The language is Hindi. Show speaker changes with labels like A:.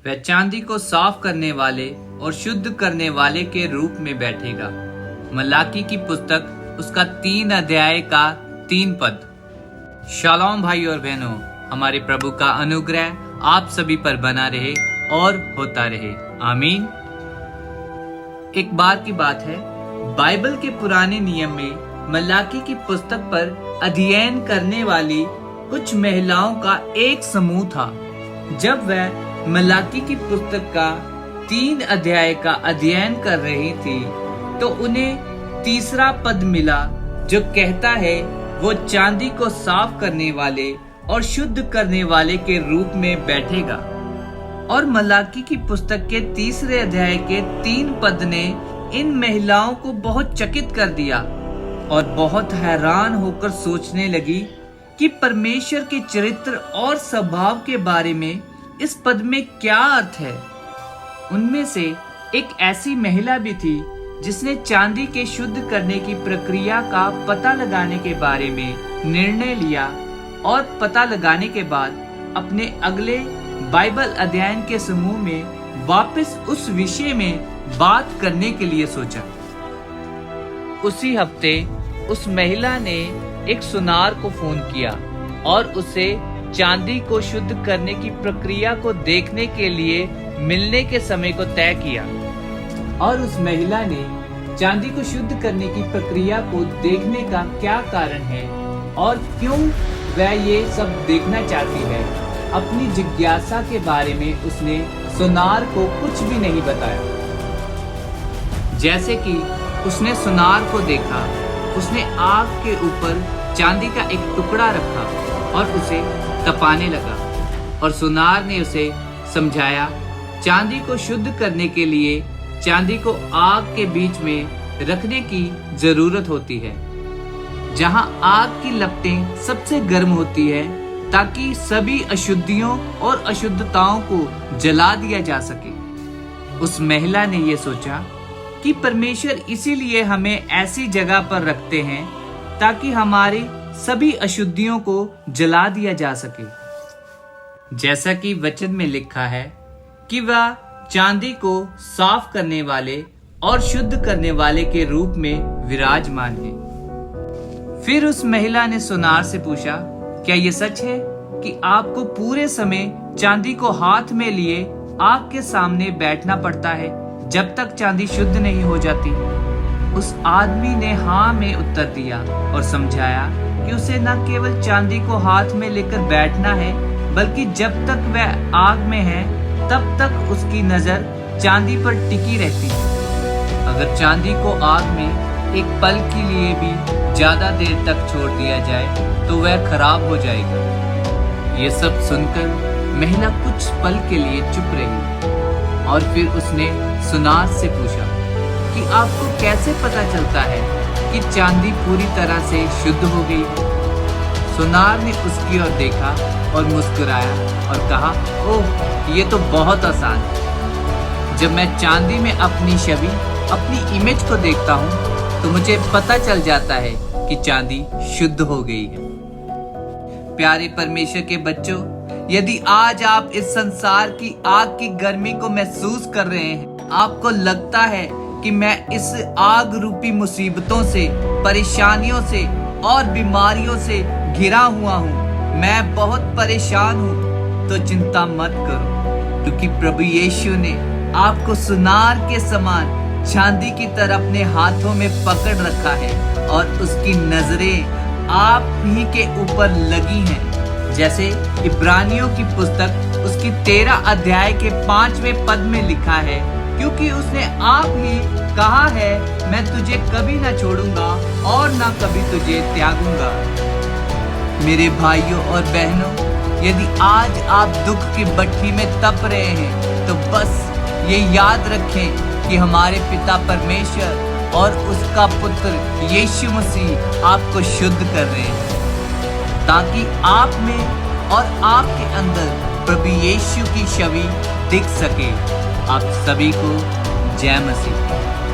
A: वह चांदी को साफ करने वाले और शुद्ध करने वाले के रूप में बैठेगा। मलाकी की पुस्तक उसका 3 अध्याय का 3 पद। शालोम भाई और बहनों, हमारे प्रभु का अनुग्रह आप सभी पर बना रहे और होता रहे। आमीन। एक बार की बात है, बाइबल के पुराने नियम में मलाकी की पुस्तक पर अध्ययन करने वाली कुछ महिलाओं का एक समूह था। जब वह मलाकी की पुस्तक का 3 अध्याय का अध्ययन कर रही थी तो उन्हें तीसरा पद मिला जो कहता है वो चांदी को साफ करने वाले और शुद्ध करने वाले के रूप में बैठेगा। और मलाकी की पुस्तक के 3 अध्याय के 3 पद ने इन महिलाओं को बहुत चकित कर दिया और बहुत हैरान होकर सोचने लगी कि परमेश्वर के चरित्र और स्वभाव के बारे में इस पद में क्या अर्थ है। उनमें से एक ऐसी महिला भी थी जिसने चांदी के शुद्ध करने की प्रक्रिया का पता लगाने के बारे में निर्णय लिया और पता लगाने के बाद अपने अगले बाइबल अध्ययन के समूह में वापस उस विषय में बात करने के लिए सोचा। उसी हफ्ते उस महिला ने एक सुनार को फोन किया और उसे चांदी को शुद्ध करने की प्रक्रिया को देखने के लिए मिलने के समय को तय किया। और उस महिला ने चांदी को शुद्ध करने की प्रक्रिया को देखने का क्या कारण है और क्यों वह ये सब देखना चाहती है, अपनी जिज्ञासा के बारे में उसने सुनार को कुछ भी नहीं बताया। जैसे कि उसने सुनार को देखा, उसने आग के ऊपर चांदी का एक टुकड़ा रखा और उसे तपाने लगा और सुनार ने उसे समझाया चांदी को शुद्ध करने के लिए चांदी को आग के बीच में रखने की जरूरत होती है, जहां आग की लपटें सबसे गर्म होती है ताकि सभी अशुद्धियों और अशुद्धताओं को जला दिया जा सके। उस महिला ने यह सोचा कि परमेश्वर इसीलिए हमें ऐसी जगह पर रखते हैं ताकि हमारी सभी अशुद्धियों को जला दिया जा सके। जैसा कि वचन में लिखा है कि वह चांदी को साफ करने वाले और शुद्ध करने वाले के रूप में विराजमान है। फिर उस महिला ने सुनार से पूछा, क्या ये सच है कि आपको पूरे समय चांदी को हाथ में लिए आग के सामने बैठना पड़ता है जब तक चांदी शुद्ध नहीं हो जाती? उस आदमी ने हाँ में उत्तर दिया और समझाया कि उसे न केवल चांदी को हाथ में लेकर बैठना है बल्कि जब तक वह आग में है तब तक उसकी नजर चांदी पर टिकी रहती है। अगर चांदी को आग में एक पल के लिए भी ज्यादा देर तक छोड़ दिया जाए तो वह खराब हो जाएगा। ये सब सुनकर महिला कुछ पल के लिए चुप रही और फिर उसने सुनार से पूछा कि आपको कैसे पता चलता है कि चांदी पूरी तरह से शुद्ध हो गई? सुनार ने उसकी ओर देखा और मुस्कुराया और कहा, ओह, ये तो बहुत आसान है। जब मैं चांदी में अपनी छवि, अपनी इमेज को देखता हूँ तो मुझे पता चल जाता है कि चांदी शुद्ध हो गई है। प्यारे परमेश्वर के बच्चों, यदि आज आप इस संसार की आग की गर्मी को महसूस कर रहे हैं, आपको लगता है कि मैं इस आग रूपी मुसीबतों से, परेशानियों से और बीमारियों से घिरा हुआ हूँ, मैं बहुत परेशान हूँ, तो चिंता मत करो, क्योंकि प्रभु यीशु ने आपको सुनार के समान चांदी की तरह अपने हाथों में पकड़ रखा है और उसकी नजरें आप ही के ऊपर लगी हैं। जैसे इब्रानियों की पुस्तक उसकी 13 अध्याय के 5वें पद में लिखा है, क्योंकि उसने आप ही कहा है, मैं तुझे कभी ना छोड़ूंगा और ना कभी तुझे त्यागूंगा। मेरे भाइयों और बहनों, यदि आज आप दुख की भट्ठी में तप रहे हैं तो बस ये याद रखें कि हमारे पिता परमेश्वर और उसका पुत्र यीशु मसीह आपको शुद्ध कर रहे हैं ताकि आप में और आपके अंदर प्रभु यीशु की छवि दिख सके। आप सभी को जय मसीह।